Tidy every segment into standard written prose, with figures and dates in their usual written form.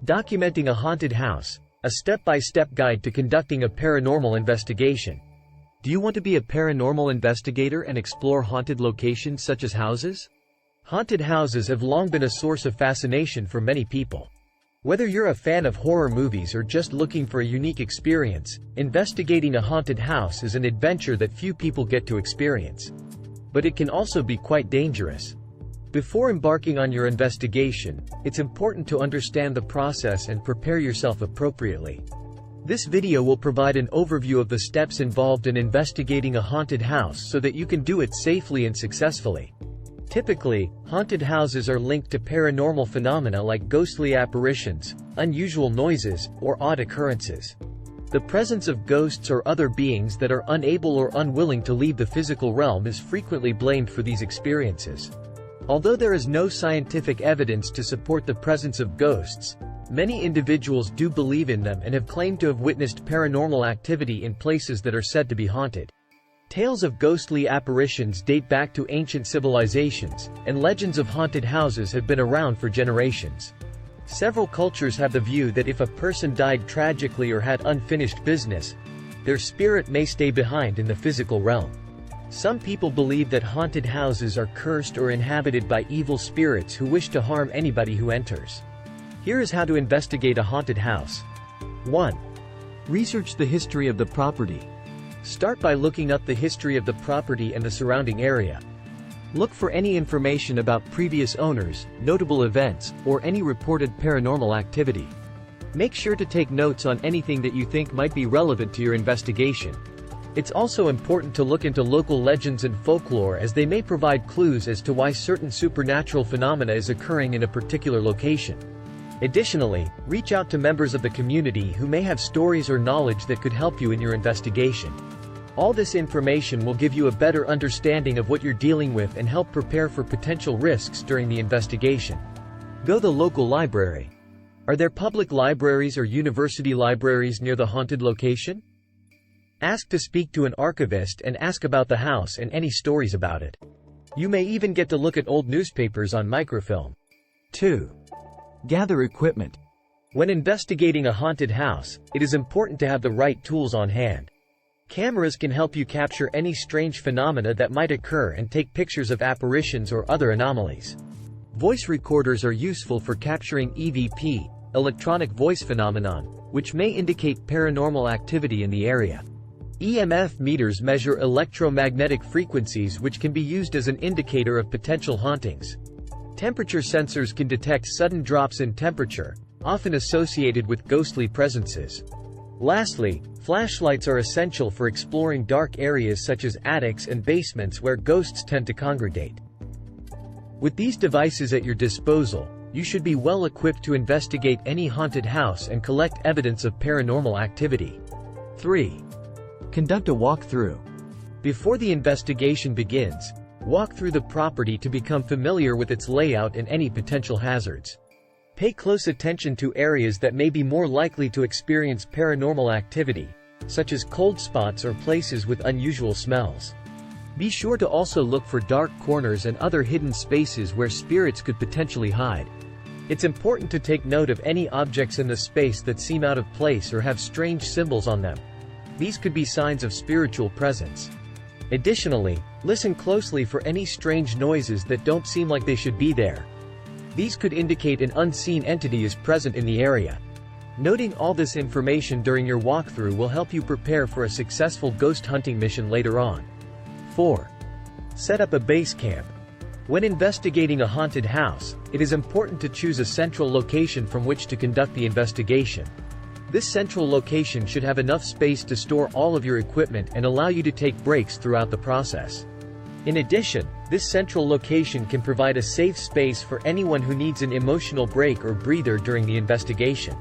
Documenting a haunted house, a step-by-step guide to conducting a paranormal investigation. Do you want to be a paranormal investigator and explore haunted locations such as houses? Haunted houses have long been a source of fascination for many people. Whether you're a fan of horror movies or just looking for a unique experience, investigating a haunted house is an adventure that few people get to experience. But it can also be quite dangerous. Before embarking on your investigation, it's important to understand the process and prepare yourself appropriately. This video will provide an overview of the steps involved in investigating a haunted house so that you can do it safely and successfully. Typically, haunted houses are linked to paranormal phenomena like ghostly apparitions, unusual noises, or odd occurrences. The presence of ghosts or other beings that are unable or unwilling to leave the physical realm is frequently blamed for these experiences. Although there is no scientific evidence to support the presence of ghosts, many individuals do believe in them and have claimed to have witnessed paranormal activity in places that are said to be haunted. Tales of ghostly apparitions date back to ancient civilizations, and legends of haunted houses have been around for generations. Several cultures have the view that if a person died tragically or had unfinished business, their spirit may stay behind in the physical realm. Some people believe that haunted houses are cursed or inhabited by evil spirits who wish to harm anybody who enters. Here is how to investigate a haunted house. 1. Research the history of the property. Start by looking up the history of the property and the surrounding area. Look for any information about previous owners, notable events, or any reported paranormal activity. Make sure to take notes on anything that you think might be relevant to your investigation. It's also important to look into local legends and folklore as they may provide clues as to why certain supernatural phenomena is occurring in a particular location. Additionally, reach out to members of the community who may have stories or knowledge that could help you in your investigation. All this information will give you a better understanding of what you're dealing with and help prepare for potential risks during the investigation. Go to the local library. Are there public libraries or university libraries near the haunted location? Ask to speak to an archivist and ask about the house and any stories about it. You may even get to look at old newspapers on microfilm. 2. Gather equipment. When investigating a haunted house, it is important to have the right tools on hand. Cameras can help you capture any strange phenomena that might occur and take pictures of apparitions or other anomalies. Voice recorders are useful for capturing EVP, electronic voice phenomenon, which may indicate paranormal activity in the area. EMF meters measure electromagnetic frequencies which can be used as an indicator of potential hauntings. Temperature sensors can detect sudden drops in temperature, often associated with ghostly presences. Lastly, flashlights are essential for exploring dark areas such as attics and basements where ghosts tend to congregate. With these devices at your disposal, you should be well equipped to investigate any haunted house and collect evidence of paranormal activity. 3. Conduct a walkthrough. Before the investigation begins, walk through the property to become familiar with its layout and any potential hazards. Pay close attention to areas that may be more likely to experience paranormal activity, such as cold spots or places with unusual smells. Be sure to also look for dark corners and other hidden spaces where spirits could potentially hide. It's important to take note of any objects in the space that seem out of place or have strange symbols on them. These could be signs of spiritual presence. Additionally, listen closely for any strange noises that don't seem like they should be there. These could indicate an unseen entity is present in the area. Noting all this information during your walkthrough will help you prepare for a successful ghost hunting mission later on. 4. Set up a base camp. When investigating a haunted house, it is important to choose a central location from which to conduct the investigation. This central location should have enough space to store all of your equipment and allow you to take breaks throughout the process. In addition, this central location can provide a safe space for anyone who needs an emotional break or breather during the investigation.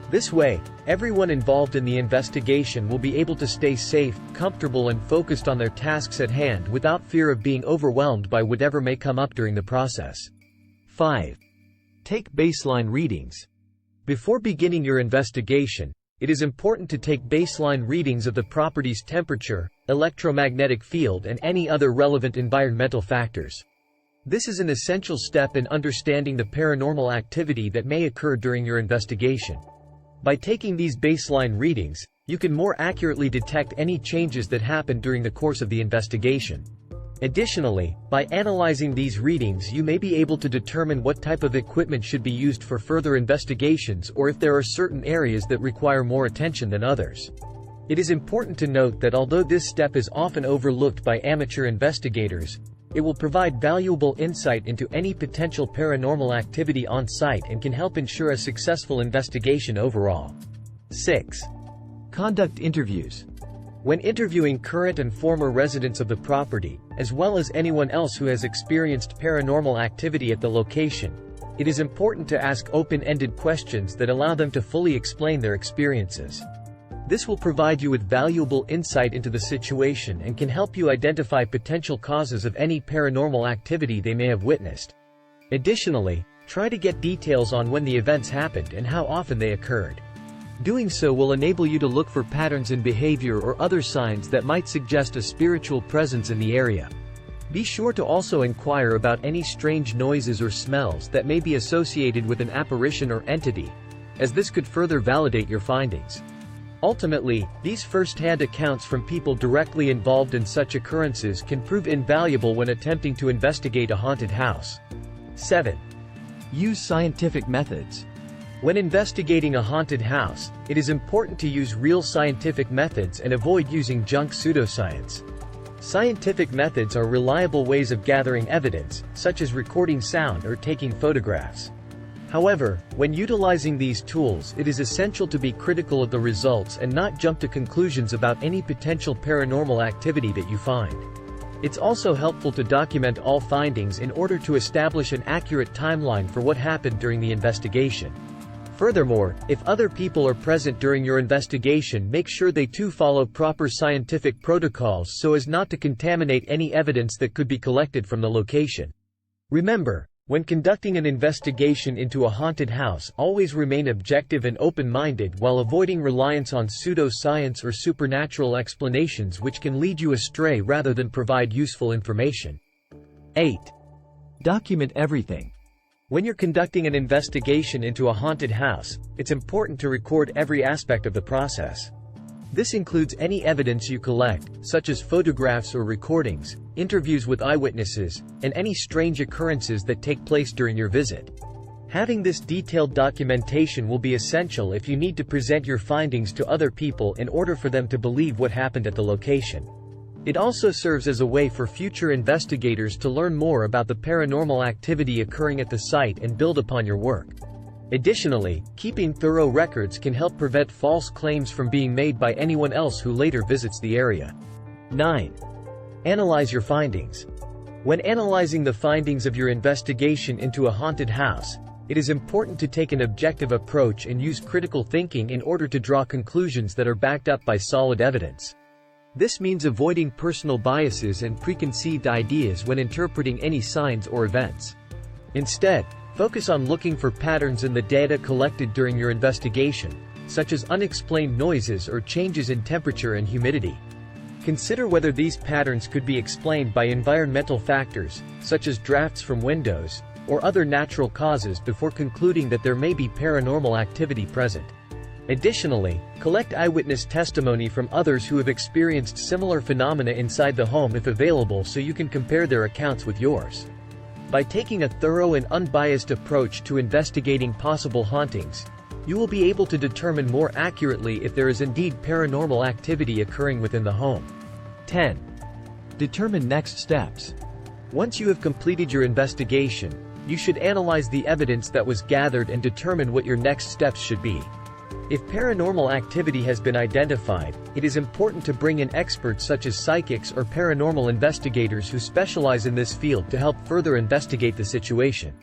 This way, everyone involved in the investigation will be able to stay safe, comfortable and focused on their tasks at hand without fear of being overwhelmed by whatever may come up during the process. 5. Take baseline readings. Before beginning your investigation, it is important to take baseline readings of the property's temperature, electromagnetic field and any other relevant environmental factors. This is an essential step in understanding the paranormal activity that may occur during your investigation. By taking these baseline readings, you can more accurately detect any changes that happen during the course of the investigation. Additionally, by analyzing these readings, you may be able to determine what type of equipment should be used for further investigations, or if there are certain areas that require more attention than others. It is important to note that although this step is often overlooked by amateur investigators, it will provide valuable insight into any potential paranormal activity on site and can help ensure a successful investigation overall. 6. Conduct interviews. When interviewing current and former residents of the property, as well as anyone else who has experienced paranormal activity at the location, it is important to ask open-ended questions that allow them to fully explain their experiences. This will provide you with valuable insight into the situation and can help you identify potential causes of any paranormal activity they may have witnessed. Additionally, try to get details on when the events happened and how often they occurred. Doing so will enable you to look for patterns in behavior or other signs that might suggest a spiritual presence in the area. Be sure to also inquire about any strange noises or smells that may be associated with an apparition or entity, as this could further validate your findings. Ultimately, these first-hand accounts from people directly involved in such occurrences can prove invaluable when attempting to investigate a haunted house. 7. Use scientific methods. When investigating a haunted house, it is important to use real scientific methods and avoid using junk pseudoscience. Scientific methods are reliable ways of gathering evidence, such as recording sound or taking photographs. However, when utilizing these tools, it is essential to be critical of the results and not jump to conclusions about any potential paranormal activity that you find. It's also helpful to document all findings in order to establish an accurate timeline for what happened during the investigation. Furthermore, if other people are present during your investigation, make sure they too follow proper scientific protocols so as not to contaminate any evidence that could be collected from the location. Remember, when conducting an investigation into a haunted house, always remain objective and open-minded while avoiding reliance on pseudoscience or supernatural explanations which can lead you astray rather than provide useful information. 8. Document everything. When you're conducting an investigation into a haunted house, it's important to record every aspect of the process. This includes any evidence you collect, such as photographs or recordings, interviews with eyewitnesses, and any strange occurrences that take place during your visit. Having this detailed documentation will be essential if you need to present your findings to other people in order for them to believe what happened at the location. It also serves as a way for future investigators to learn more about the paranormal activity occurring at the site and build upon your work. Additionally, keeping thorough records can help prevent false claims from being made by anyone else who later visits the area. 9. Analyze your findings. When analyzing the findings of your investigation into a haunted house, it is important to take an objective approach and use critical thinking in order to draw conclusions that are backed up by solid evidence. This means avoiding personal biases and preconceived ideas when interpreting any signs or events. Instead, focus on looking for patterns in the data collected during your investigation, such as unexplained noises or changes in temperature and humidity. Consider whether these patterns could be explained by environmental factors, such as drafts from windows, or other natural causes before concluding that there may be paranormal activity present. Additionally, collect eyewitness testimony from others who have experienced similar phenomena inside the home if available so you can compare their accounts with yours. By taking a thorough and unbiased approach to investigating possible hauntings, you will be able to determine more accurately if there is indeed paranormal activity occurring within the home. 10. Determine next steps. Once you have completed your investigation, you should analyze the evidence that was gathered and determine what your next steps should be. If paranormal activity has been identified, it is important to bring in experts such as psychics or paranormal investigators who specialize in this field to help further investigate the situation.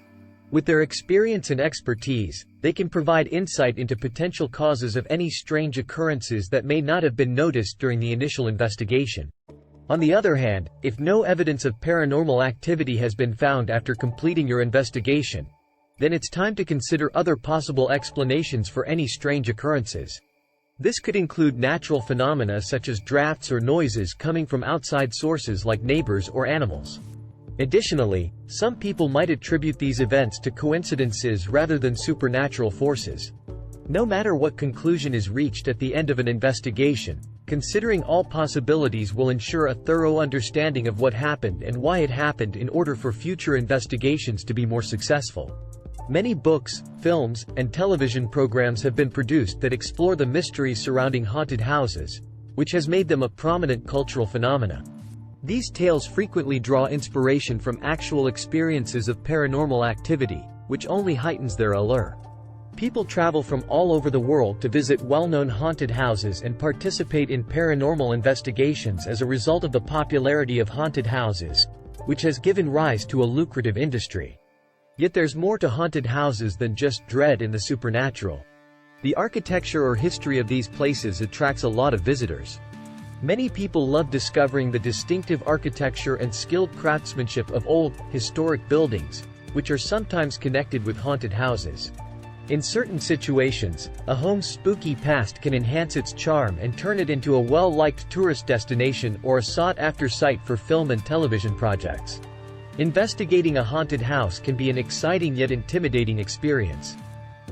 With their experience and expertise, they can provide insight into potential causes of any strange occurrences that may not have been noticed during the initial investigation. On the other hand, if no evidence of paranormal activity has been found after completing your investigation, then it's time to consider other possible explanations for any strange occurrences. This could include natural phenomena such as drafts or noises coming from outside sources like neighbors or animals. Additionally, some people might attribute these events to coincidences rather than supernatural forces. No matter what conclusion is reached at the end of an investigation, considering all possibilities will ensure a thorough understanding of what happened and why it happened in order for future investigations to be more successful. Many books, films, and television programs have been produced that explore the mysteries surrounding haunted houses, which has made them a prominent cultural phenomena. These tales frequently draw inspiration from actual experiences of paranormal activity, which only heightens their allure. People travel from all over the world to visit well-known haunted houses and participate in paranormal investigations as a result of the popularity of haunted houses, which has given rise to a lucrative industry. Yet there's more to haunted houses than just dread and the supernatural. The architecture or history of these places attracts a lot of visitors. Many people love discovering the distinctive architecture and skilled craftsmanship of old, historic buildings, which are sometimes connected with haunted houses. In certain situations, a home's spooky past can enhance its charm and turn it into a well-liked tourist destination or a sought-after site for film and television projects. Investigating a haunted house can be an exciting yet intimidating experience.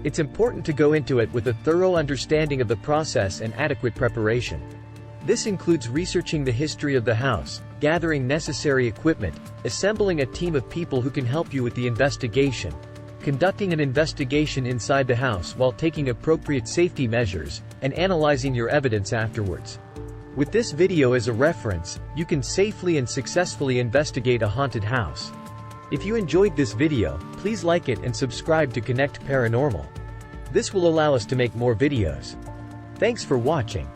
It's important to go into it with a thorough understanding of the process and adequate preparation. This includes researching the history of the house, gathering necessary equipment, assembling a team of people who can help you with the investigation, conducting an investigation inside the house while taking appropriate safety measures, and analyzing your evidence afterwards. With this video as a reference, you can safely and successfully investigate a haunted house. If you enjoyed this video, please like it and subscribe to Connect Paranormal. This will allow us to make more videos. Thanks for watching.